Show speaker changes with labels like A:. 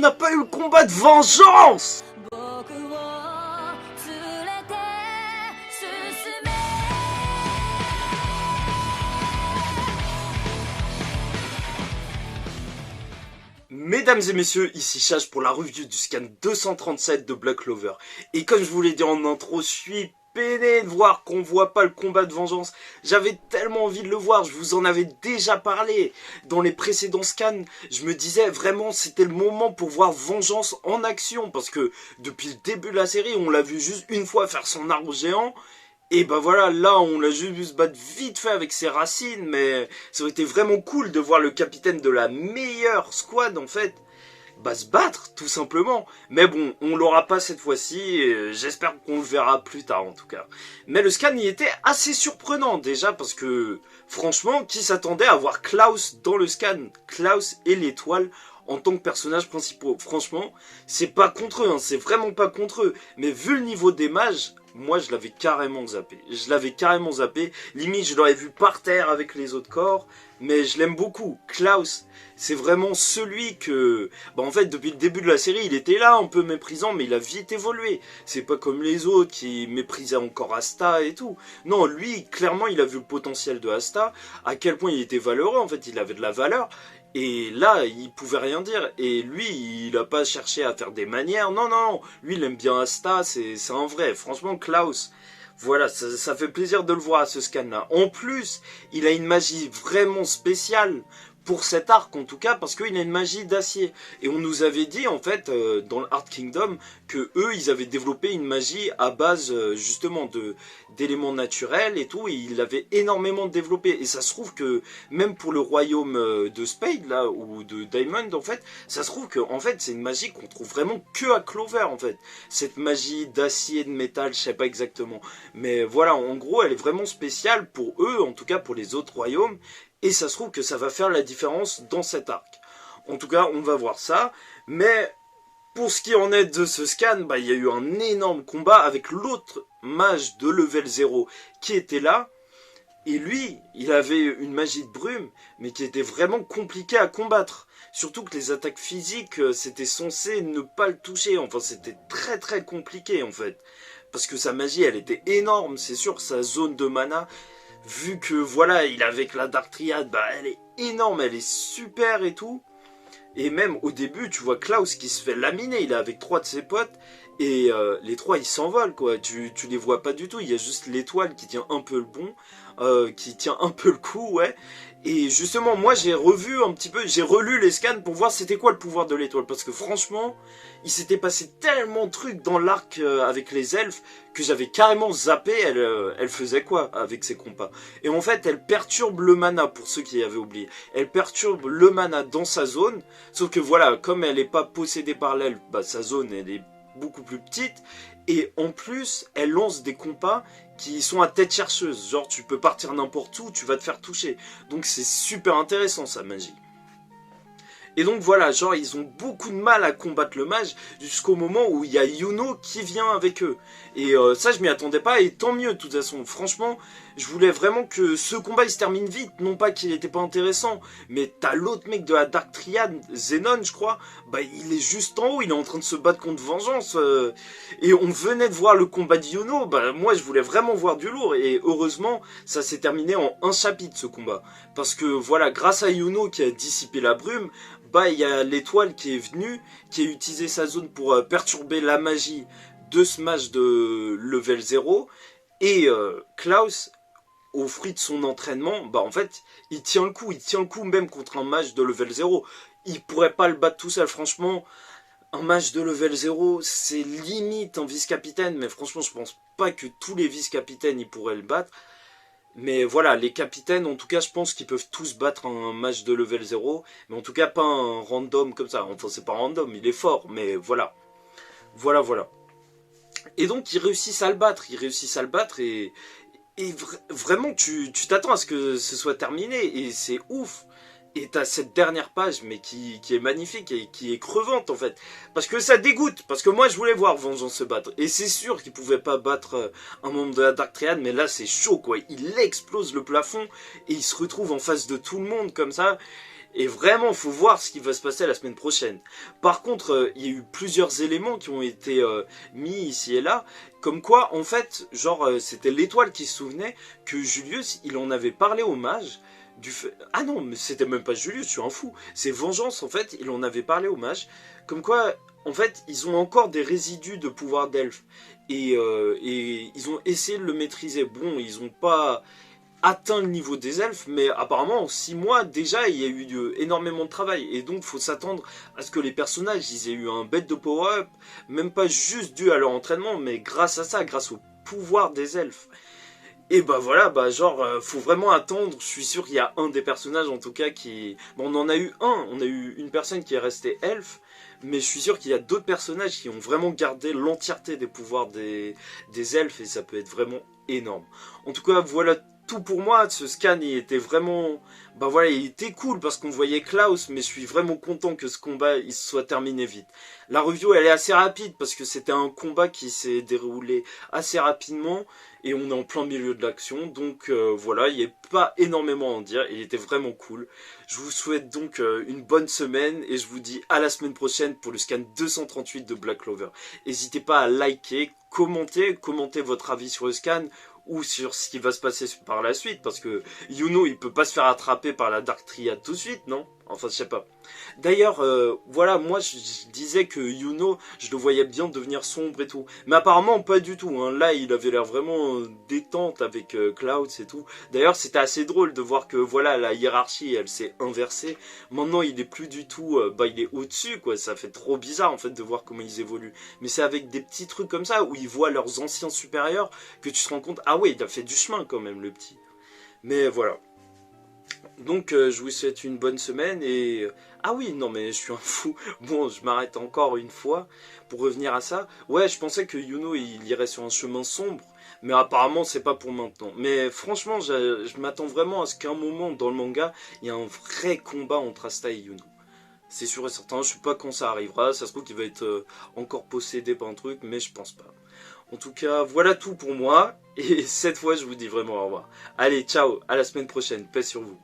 A: n'a pas eu le combat de vengeance. Mesdames et messieurs, ici Chach pour la review du scan 237 de Black Clover. Et comme je vous l'ai dit en intro, je suis peiné de voir qu'on voit pas le combat de vengeance. J'avais tellement envie de le voir, je vous en avais déjà parlé dans les précédents scans. Je me disais vraiment c'était le moment pour voir Vengeance en action. Parce que depuis le début de la série, on l'a vu juste une fois faire son arbre géant. Et ben voilà, là on l'a juste vu se battre vite fait avec ses racines, mais ça aurait été vraiment cool de voir le capitaine de la meilleure squad en fait, se battre tout simplement. Mais bon, on l'aura pas cette fois-ci, j'espère qu'on le verra plus tard en tout cas. Mais le scan y était assez surprenant déjà parce que franchement, qui s'attendait à voir Klaus dans le scan? Klaus et l'étoile en tant que personnages principaux. Franchement, c'est pas contre eux, hein, c'est vraiment pas contre eux. Mais vu le niveau des mages, moi je l'avais carrément zappé. Limite je l'aurais vu par terre avec les autres corps. Mais je l'aime beaucoup. Klaus, c'est vraiment celui que... en fait, depuis le début de la série, il était là, un peu méprisant, mais il a vite évolué. C'est pas comme les autres qui méprisaient encore Asta et tout. Non, lui, clairement, il a vu le potentiel de Asta, à quel point il était valeureux, en fait, il avait de la valeur. Et là, il pouvait rien dire. Et lui, il a pas cherché à faire des manières. Non, non, non. Lui, il aime bien Asta, c'est un vrai. Franchement, Klaus... Voilà, ça fait plaisir de le voir à ce scan-là. En plus, il a une magie vraiment spéciale pour cet arc en tout cas, parce qu'il a une magie d'acier. Et on nous avait dit en fait, dans le Heart Kingdom, que eux, ils avaient développé une magie à base justement d'éléments naturels et tout, et ils l'avaient énormément développé. Et ça se trouve que même pour le royaume de Spade, là, ou de Diamond, en fait, ça se trouve que en fait, c'est une magie qu'on trouve vraiment que à Clover, en fait. Cette magie d'acier, de métal, je sais pas exactement. Mais voilà, en gros, elle est vraiment spéciale pour eux, en tout cas pour les autres royaumes. Et ça se trouve que ça va faire la différence dans cet arc. En tout cas, on va voir ça. Mais pour ce qui en est de ce scan, il y a eu un énorme combat avec l'autre mage de level 0 qui était là. Et lui, il avait une magie de brume, mais qui était vraiment compliqué à combattre. Surtout que les attaques physiques, c'était censé ne pas le toucher. Enfin, c'était très très compliqué en fait. Parce que sa magie, elle était énorme, c'est sûr, sa zone de mana... Vu que voilà, il avec la Dark Triad, elle est énorme, elle est super et tout. Et même au début, tu vois Klaus qui se fait laminer, il est avec 3 de ses potes. Et les 3 ils s'envolent quoi, tu les vois pas du tout, il y a juste l'étoile qui tient un peu le bon, qui tient un peu le coup, ouais. Et justement, moi j'ai revu un petit peu, j'ai relu les scans pour voir c'était quoi le pouvoir de l'étoile. Parce que franchement, il s'était passé tellement de trucs dans l'arc avec les elfes que j'avais carrément zappé, elle faisait quoi avec ses compas. Et en fait, elle perturbe le mana, pour ceux qui avaient oublié. Elle perturbe le mana dans sa zone, sauf que voilà, comme elle n'est pas possédée par l'elfe, sa zone elle est beaucoup plus petite. Et en plus, elle lance des compas qui sont à tête chercheuse. Genre, tu peux partir n'importe où, tu vas te faire toucher. Donc c'est super intéressant, sa magie. Et donc voilà, genre ils ont beaucoup de mal à combattre le mage jusqu'au moment où il y a Yuno qui vient avec eux. Et ça je m'y attendais pas et tant mieux de toute façon. Franchement, je voulais vraiment que ce combat il se termine vite. Non pas qu'il était pas intéressant, mais t'as l'autre mec de la Dark Triad, Zenon je crois, il est juste en haut, il est en train de se battre contre Vengeance. Et on venait de voir le combat de Yuno, moi je voulais vraiment voir du lourd. Et heureusement, ça s'est terminé en un chapitre ce combat. Parce que voilà, grâce à Yuno qui a dissipé la brume, il y a l'étoile qui est venue, qui a utilisé sa zone pour perturber la magie de ce mage de level 0. Et Klaus, au fruit de son entraînement, en fait, il tient le coup même contre un mage de level 0. Il pourrait pas le battre tout seul, franchement. Un mage de level 0, c'est limite un vice-capitaine, mais franchement, je pense pas que tous les vice-capitaines, ils pourraient le battre. Mais voilà, les capitaines, en tout cas, je pense qu'ils peuvent tous battre un match de level 0. Mais en tout cas, pas un random comme ça. Enfin, c'est pas random, il est fort, mais voilà. Voilà. Et donc, ils réussissent à le battre. Et vraiment, tu t'attends à ce que ce soit terminé. Et c'est ouf. Et t'as cette dernière page, mais qui est magnifique et qui est crevante en fait. Parce que ça dégoûte, parce que moi je voulais voir Vengeance se battre. Et c'est sûr qu'il pouvait pas battre un membre de la Dark Triad, mais là c'est chaud quoi. Il explose le plafond et il se retrouve en face de tout le monde comme ça. Et vraiment, faut voir ce qui va se passer la semaine prochaine. Par contre, il y a eu plusieurs éléments qui ont été mis ici et là, comme quoi, en fait, genre, c'était l'étoile qui se souvenait que Julius, il en avait parlé au mage. Ah non, mais c'était même pas Julius, je suis un fou. C'est Vengeance, en fait, il en avait parlé au mage. Comme quoi, en fait, ils ont encore des résidus de pouvoir d'elfe. Et ils ont essayé de le maîtriser. Bon, ils ont pas atteint le niveau des elfes, mais apparemment en 6 mois déjà il y a eu énormément de travail et donc faut s'attendre à ce que les personnages ils aient eu un bête de power-up, même pas juste dû à leur entraînement, mais grâce à ça, grâce au pouvoir des elfes. Et bah voilà, bah genre, faut vraiment attendre. Je suis sûr qu'il y a un des personnages en tout cas qui... Bon, on en a eu un, on a eu une personne qui est restée elfe, mais je suis sûr qu'il y a d'autres personnages qui ont vraiment gardé l'entièreté des pouvoirs des elfes et ça peut être vraiment énorme. En tout cas, voilà tout pour moi. Ce scan, il était vraiment... Bah voilà, il était cool parce qu'on voyait Klaus, mais je suis vraiment content que ce combat il soit terminé vite. La review, elle est assez rapide parce que c'était un combat qui s'est déroulé assez rapidement et on est en plein milieu de l'action, donc voilà, il n'y a pas énormément à en dire, il était vraiment cool. Je vous souhaite donc une bonne semaine et je vous dis à la semaine prochaine pour le scan 238 de Black Clover. N'hésitez pas à liker, commentez votre avis sur le scan ou sur ce qui va se passer par la suite, parce que Yuno il peut pas se faire attraper par la Dark Triad tout de suite, non? Enfin, je sais pas. D'ailleurs, voilà, moi je disais que Yuno, je le voyais bien devenir sombre et tout. Mais apparemment, pas du tout. Hein. Là, il avait l'air vraiment détente avec Clouds et tout. D'ailleurs, c'était assez drôle de voir que voilà, la hiérarchie, elle s'est inversée. Maintenant, il est plus du tout... bah, il est au-dessus, quoi. Ça fait trop bizarre, en fait, de voir comment ils évoluent. Mais c'est avec des petits trucs comme ça, où ils voient leurs anciens supérieurs, que tu te rends compte, ah ouais, il a fait du chemin quand même, le petit. Mais voilà. Donc je vous souhaite une bonne semaine et... Ah oui, non mais je suis un fou. Bon, je m'arrête encore une fois pour revenir à ça. Ouais, je pensais que Yuno il irait sur un chemin sombre, mais apparemment c'est pas pour maintenant. Mais franchement, je m'attends vraiment à ce qu'à un moment dans le manga, il y ait un vrai combat entre Asta et Yuno. C'est sûr et certain, je sais pas quand ça arrivera, ça se trouve qu'il va être encore possédé par un truc, mais je pense pas. En tout cas, voilà tout pour moi, et cette fois je vous dis vraiment au revoir. Allez, ciao, à la semaine prochaine, paix sur vous.